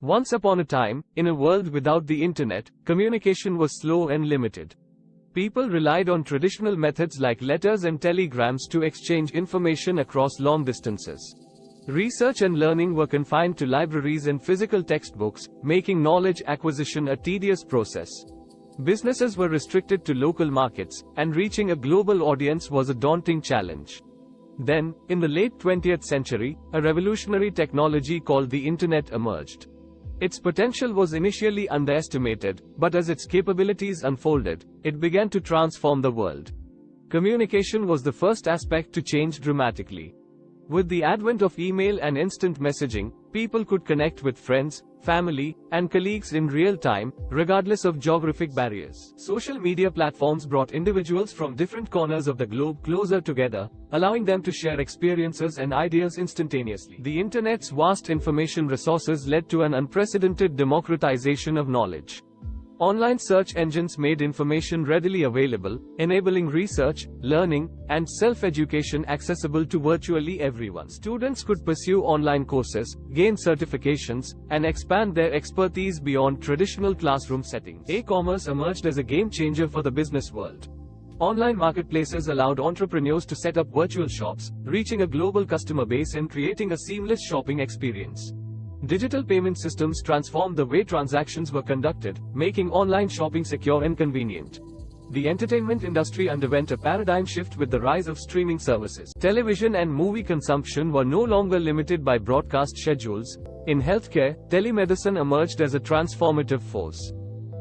Once upon a time, in a world without the internet, communication was slow and limited. People relied on traditional methods like letters and telegrams to exchange information across long distances. Research and learning were confined to libraries and physical textbooks, making knowledge acquisition a tedious process. Businesses were restricted to local markets, and reaching a global audience was a daunting challenge. Then, in the late 20th century, a revolutionary technology called the Internet emerged. Its potential was initially underestimated, but as its capabilities unfolded, it began to transform the world. Communication was the first aspect to change dramatically. With the advent of email and instant messaging, people could connect with friends, family, and colleagues in real time, regardless of geographic barriers. Social media platforms brought individuals from different corners of the globe closer together, allowing them to share experiences and ideas instantaneously. The Internet's vast information resources led to an unprecedented democratization of knowledge. Online search engines made information readily available, enabling research, learning, and self-education accessible to virtually everyone. Students could pursue online courses, gain certifications, and expand their expertise beyond traditional classroom settings. E-commerce emerged as a game-changer for the business world. Online marketplaces allowed entrepreneurs to set up virtual shops, reaching a global customer base and creating a seamless shopping experience. Digital payment systems transformed the way transactions were conducted, making online shopping secure and convenient. The entertainment industry underwent a paradigm shift with the rise of streaming services. Television and movie consumption were no longer limited by broadcast schedules. In healthcare, telemedicine emerged as a transformative force.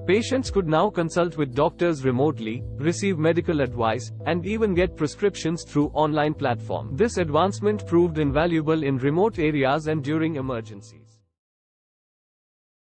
Patients could now consult with doctors remotely, receive medical advice, and even get prescriptions through online platforms. This advancement proved invaluable in remote areas and during emergencies.